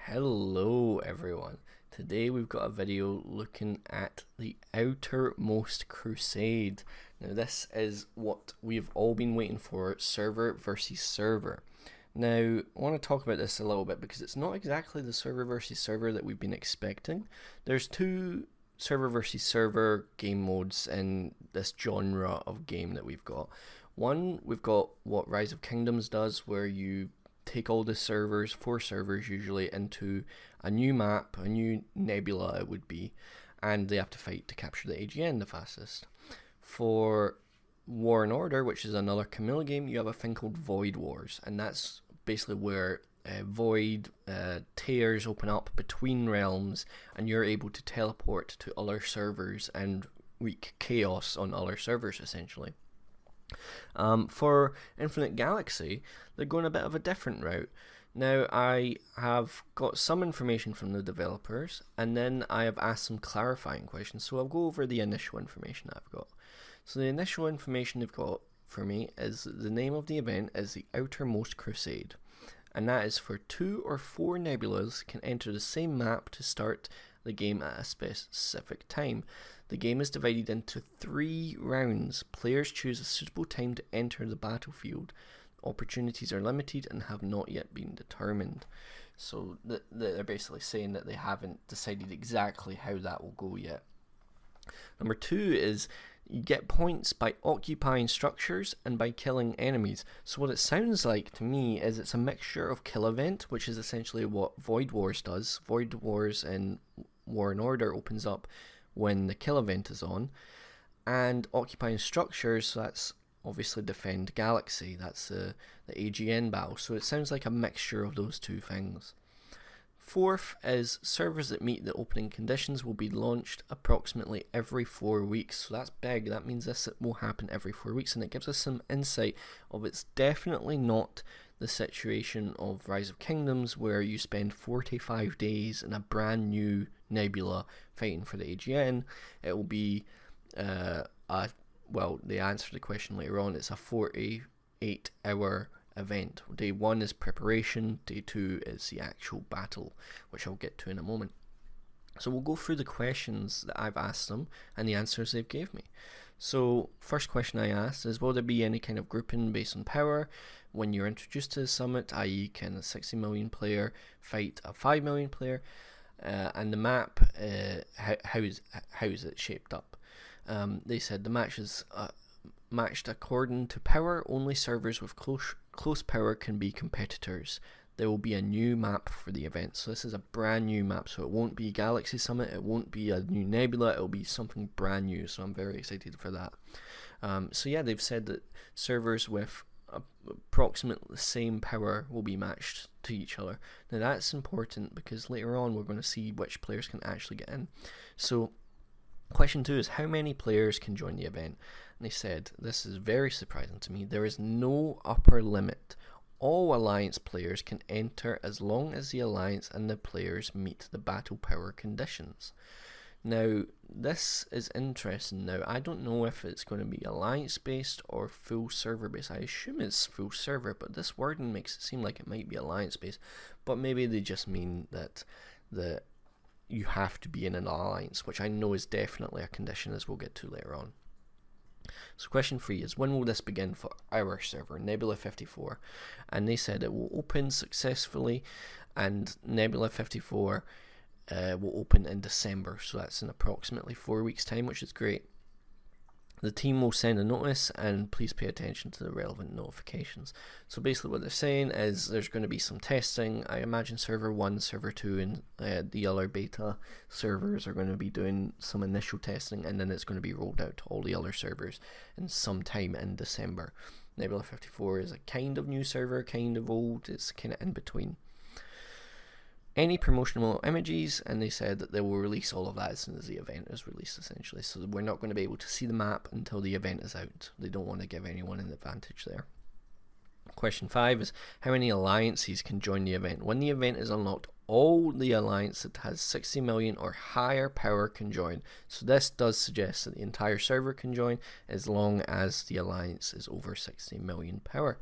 Hello everyone. Today we've got a video looking at the Outermost Crusade. Now this is what we've all been waiting for, server versus server. Now I want to talk about this a little bit because it's not exactly the server versus server that we've been expecting. There's two server versus server game modes in this genre of game that we've got. One, we've got what Rise of Kingdoms does, where you take all the servers, 4 servers usually, into a new map, a new nebula it would be, and they have to fight to capture the AGN the fastest. For War and Order, which is another Camilla game, you have a thing called Void Wars, and that's basically where void tears open up between realms, and you're able to teleport to other servers and wreak chaos on other servers essentially. For Infinite Galaxy, they're going a bit of a different route. Now, I have got some information from the developers, and then I have asked some clarifying questions, so I'll go over the initial information I've got. So the initial information they've got for me is that the name of the event is the Outermost Crusade, and that is for 2 or 4 nebulas can enter the same map to start the game at a specific time. The game is divided into 3 rounds. Players choose a suitable time to enter the battlefield. Opportunities are limited and have not yet been determined. So they're basically saying that they haven't decided exactly how that will go yet. Number 2 is you get points by occupying structures and by killing enemies. So what it sounds like to me is it's a mixture of kill event, which is essentially what Void Wars does. Void Wars in War and Order opens up when the kill event is on, and occupying structures, so that's obviously defend galaxy, that's the AGN battle, so it sounds like a mixture of those two things. Fourth is servers that meet the opening conditions will be launched approximately every 4 weeks, so that's big. That means this will happen every 4 weeks, and it gives us some insight of it's definitely not the situation of Rise of Kingdoms where you spend 45 days in a brand new nebula fighting for the AGN. It will be well, they answer the question later on. It's a 48-hour event. Day 1 is preparation, day 2 is the actual battle, which I'll get to in a moment. So we'll go through the questions that I've asked them and the answers they've gave me. So first question I asked is, will there be any kind of grouping based on power when you're introduced to the summit, i.e. can a 60 million player fight a 5 million player? And the map, how is it shaped up? They said the match is matched according to power. Only servers with close power can be competitors. There will be a new map for the event. So this is a brand new map, so it won't be Galaxy Summit, it won't be a new nebula, it will be something brand new, so I'm very excited for that. So yeah, they've said that servers with approximately the same power will be matched to each other. Now that's important because later on we're going to see which players can actually get in. So question 2 is, how many players can join the event? And they said, this is very surprising to me, there is no upper limit. All Alliance players can enter as long as the Alliance and the players meet the battle power conditions. Now, this is interesting. Now, I don't know if it's going to be Alliance based or full server based. I assume it's full server, but this wording makes it seem like it might be Alliance based. But maybe they just mean that you have to be in an Alliance, which I know is definitely a condition, as we'll get to later on. So question 3 is, when will this begin for our server, Nebula 54? And they said it will open successfully, and Nebula 54 will open in December, so that's in approximately 4 weeks time, which is great. The team will send a notice, and please pay attention to the relevant notifications. So basically what they're saying is there's going to be some testing. I imagine server 1, server 2 and the other beta servers are going to be doing some initial testing, and then it's going to be rolled out to all the other servers in some time in December. Nebula 54 is a kind of new server, kind of old, it's kind of in between. Any promotional images, and they said that they will release all of that as soon as the event is released essentially, so we're not going to be able to see the map until the event is out. They don't want to give anyone an advantage there. Question 5 is, how many alliances can join the event? When the event is unlocked, all the alliance that has 60 million or higher power can join. So this does suggest that the entire server can join as long as the alliance is over 60 million power.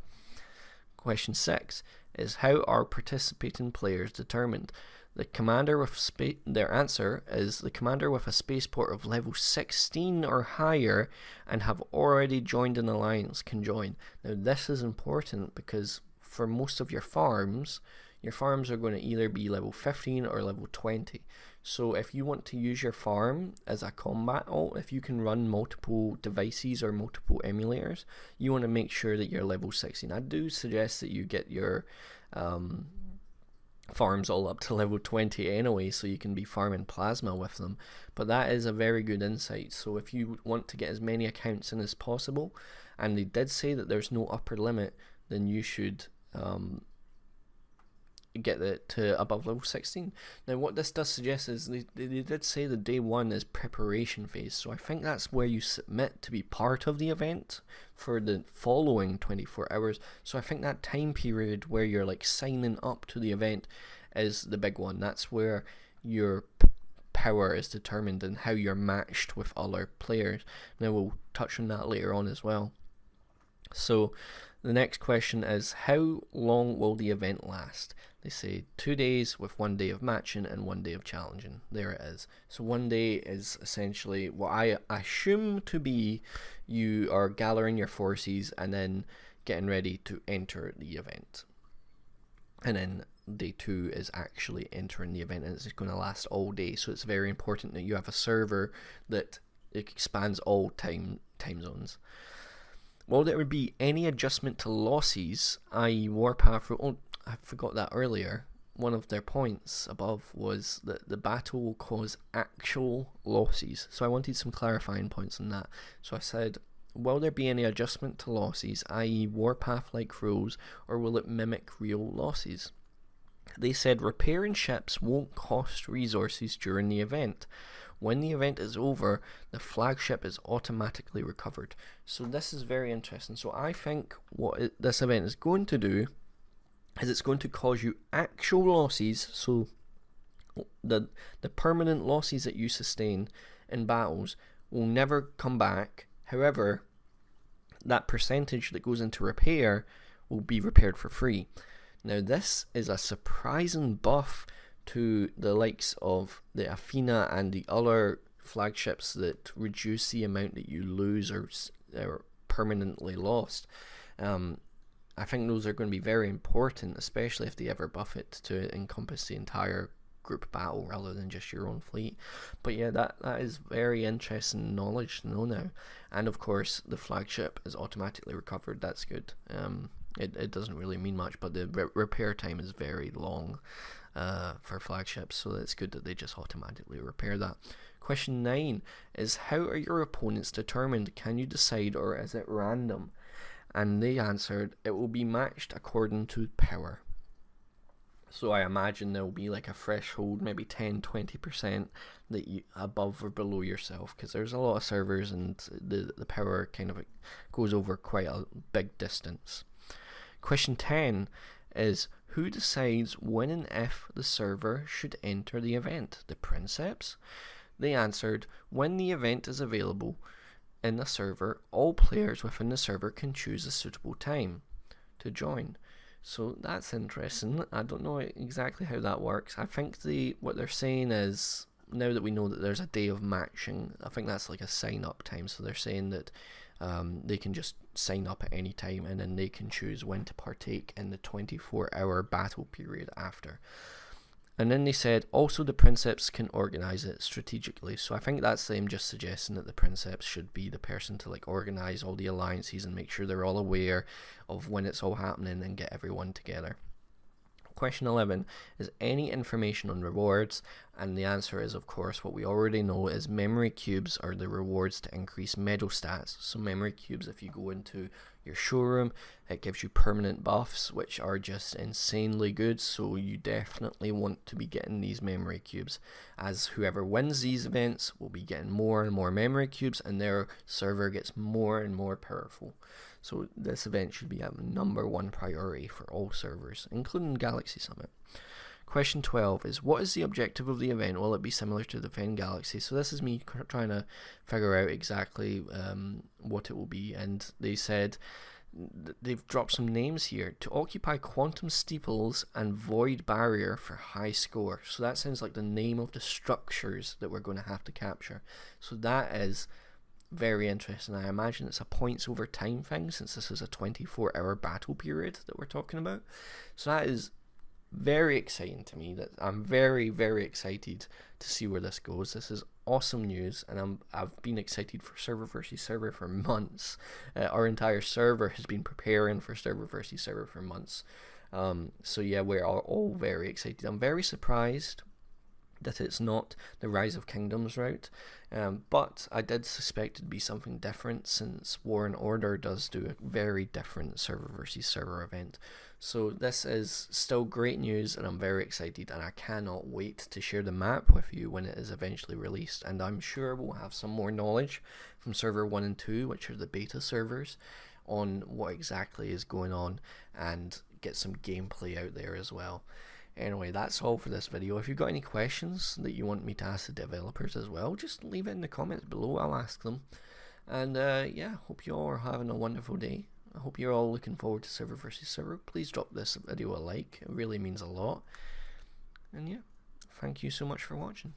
Question 6. is how are participating players determined? Their answer is the commander with a spaceport of level 16 or higher and have already joined an alliance can join. Now this is important because for most of your farms are going to either be level 15 or level 20. So if you want to use your farm as a combat ult, if you can run multiple devices or multiple emulators, you want to make sure that you're level 16. I do suggest that you get your farms all up to level 20 anyway, so you can be farming plasma with them, but that is a very good insight. So if you want to get as many accounts in as possible, and they did say that there's no upper limit, then you should get it to above level 16. Now what this does suggest is they did say the day one is preparation phase, so I think that's where you submit to be part of the event for the following 24 hours. So I think that time period where you're like signing up to the event is the big one. That's where your power is determined and how you're matched with other players. Now we'll touch on that later on as well. So the next question is, how long will the event last? They say 2 days with 1 day of matching and 1 day of challenging. There it is. So 1 day is essentially what I assume to be you are gathering your forces and then getting ready to enter the event. And then day 2 is actually entering the event, and it's going to last all day. So it's very important that you have a server that expands all time zones. Will there be any adjustment to losses, i.e. warpath? Oh, I forgot that earlier. One of their points above was that the battle will cause actual losses. So I wanted some clarifying points on that. So I said, will there be any adjustment to losses, i.e. warpath-like rules, or will it mimic real losses? They said repairing ships won't cost resources during the event. When the event is over, the flagship is automatically recovered. So this is very interesting. So I think what this event is going to do is it's going to cause you actual losses. So the permanent losses that you sustain in battles will never come back. However, that percentage that goes into repair will be repaired for free. Now this is a surprising buff to the likes of the Athena and the other flagships that reduce the amount that you lose or permanently lost. I think those are going to be very important, especially if they ever buff it to encompass the entire group battle rather than just your own fleet. But yeah, that is very interesting knowledge to know now. And of course, the flagship is automatically recovered. That's good. It doesn't really mean much, but the repair time is very long for flagships, so it's good that they just automatically repair that. Question 9 is, how are your opponents determined? Can you decide, or is it random? And they answered, it will be matched according to power. So I imagine there will be like a threshold, maybe 10-20% that you above or below yourself, because there's a lot of servers and the power kind of goes over quite a big distance. Question 10 is, who decides when and if the server should enter the event? The Princeps? They answered, when the event is available in the server, all players within the server can choose a suitable time to join. So that's interesting. I don't know exactly how that works. I think what they're saying is, now that we know that there's a day of matching, I think that's like a sign up time. So they're saying that they can just sign up at any time and then they can choose when to partake in the 24-hour battle period after. And then they said also the Princeps can organize it strategically. So I think that's them just suggesting that the Princeps should be the person to like organize all the alliances and make sure they're all aware of when it's all happening and get everyone together. Question 11 is any information on rewards, and the answer is, of course, what we already know is memory cubes are the rewards to increase medal stats. So memory cubes, if you go into your showroom, it gives you permanent buffs, which are just insanely good, so you definitely want to be getting these memory cubes, as whoever wins these events will be getting more and more memory cubes, and their server gets more and more powerful. So this event should be a #1 priority for all servers, including Galaxy Summit. Question 12 is, what is the objective of the event? Will it be similar to Defend Galaxy? So this is me trying to figure out exactly what it will be, and they said they've dropped some names here. To occupy quantum steeples and void barrier for high score. So that sounds like the name of the structures that we're going to have to capture. So that is very interesting. I imagine it's a points over time thing, since this is a 24-hour battle period that we're talking about. So that is very exciting to me. That I'm very, very excited to see where this goes. This is awesome news, and I've been excited for server versus server for months. Our entire server has been preparing for server versus server for months. So yeah, we're all very excited. I'm very surprised that it's not the Rise of Kingdoms route, but I did suspect it'd be something different, since War and Order does do a very different server versus server event. So this is still great news, and I'm very excited, and I cannot wait to share the map with you when it is eventually released. And I'm sure we'll have some more knowledge from server 1 and 2, which are the beta servers, on what exactly is going on, and get some gameplay out there as well. Anyway, that's all for this video. If you've got any questions that you want me to ask the developers as well, just leave it in the comments below. I'll ask them. And yeah, hope you all are having a wonderful day. I hope you're all looking forward to server versus server. Please drop this video a like. It really means a lot. And yeah, thank you so much for watching.